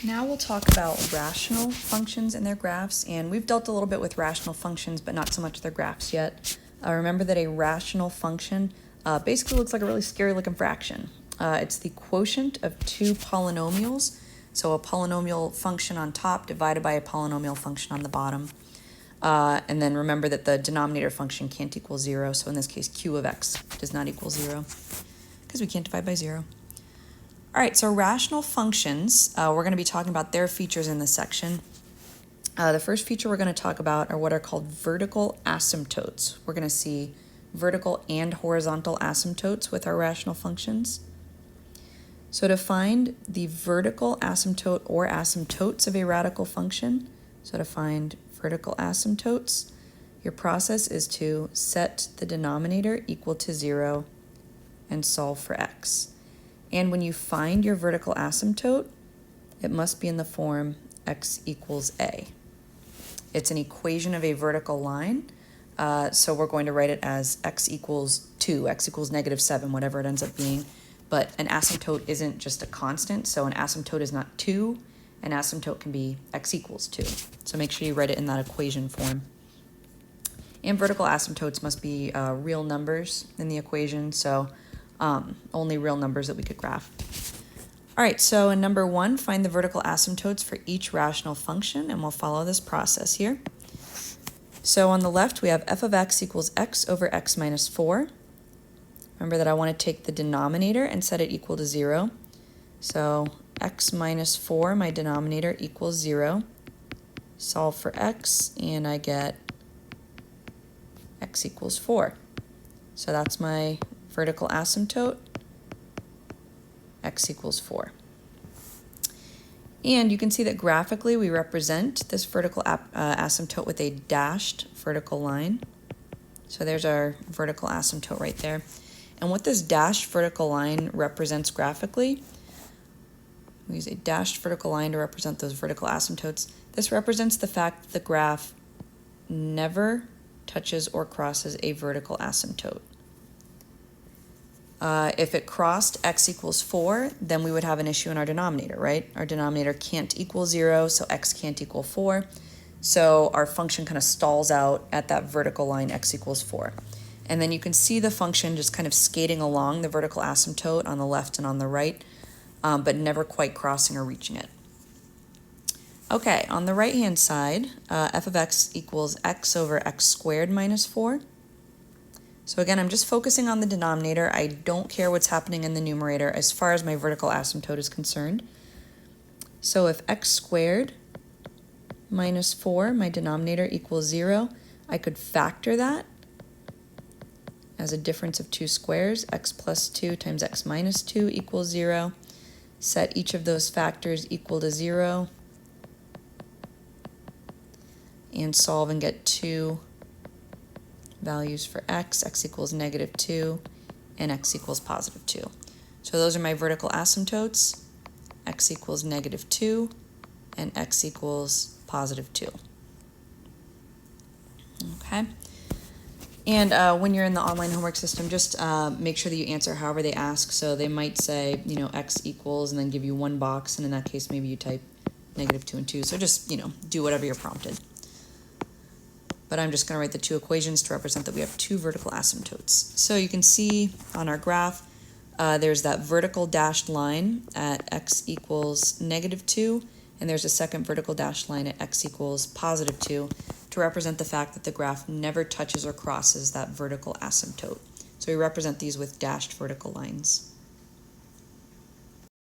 Now we'll talk about rational functions and their graphs, and we've dealt a little bit with rational functions, but not so much their graphs yet. Remember that a rational function basically looks like a really scary looking fraction. It's the quotient of two polynomials, so a polynomial function on top divided by a polynomial function on the bottom. And then remember that the denominator function can't equal 0, so in this case q of x does not equal 0, because we can't divide by 0. All right, so rational functions, we're going to be talking about their features in this section. The first feature we're going to talk about are what are called vertical asymptotes. We're going to see vertical and horizontal asymptotes with our rational functions. So to find the vertical asymptote or asymptotes of a radical function, so to find vertical asymptotes, your process is to set the denominator equal to 0 and solve for x. And when you find your vertical asymptote, it must be in the form x equals a. It's an equation of a vertical line, so we're going to write it as x equals 2, x equals -7, whatever it ends up being. But an asymptote isn't just a constant, so an asymptote is not 2. An asymptote can be x equals 2. So make sure you write it in that equation form. And vertical asymptotes must be real numbers in the equation, so only real numbers that we could graph. All right, so in number 1, find the vertical asymptotes for each rational function, and we'll follow this process here. So on the left, we have f of x equals x over x minus 4. Remember that I want to take the denominator and set it equal to 0. So x minus 4, my denominator, equals 0. Solve for x, and I get x equals 4. So that's my vertical asymptote, x equals 4. And you can see that graphically we represent this vertical asymptote with a dashed vertical line. So there's our vertical asymptote right there. And what this dashed vertical line represents graphically, we use a dashed vertical line to represent those vertical asymptotes. This represents the fact that the graph never touches or crosses a vertical asymptote. If it crossed x equals 4, then we would have an issue in our denominator, right? Our denominator can't equal 0, so x can't equal 4. So our function kind of stalls out at that vertical line x equals 4. And then you can see the function just kind of skating along the vertical asymptote on the left and on the right, but never quite crossing or reaching it. Okay, on the right-hand side, f of x equals x over x squared minus 4. So again, I'm just focusing on the denominator. I don't care what's happening in the numerator as far as my vertical asymptote is concerned. So if x squared minus 4, my denominator, equals 0, I could factor that as a difference of two squares. X plus 2 times x minus 2 equals 0. Set each of those factors equal to 0 and solve and get two values for x equals -2, and x equals +2. So those are my vertical asymptotes, x equals -2, and x equals +2. Okay. And when you're in the online homework system, just make sure that you answer however they ask. So they might say, x equals, and then give you one box, and in that case, maybe you type -2 and 2. So just, do whatever you're prompted. But I'm just going to write the two equations to represent that we have two vertical asymptotes. So you can see on our graph, there's that vertical dashed line at x equals -2, and there's a second vertical dashed line at x equals +2 to represent the fact that the graph never touches or crosses that vertical asymptote. So we represent these with dashed vertical lines.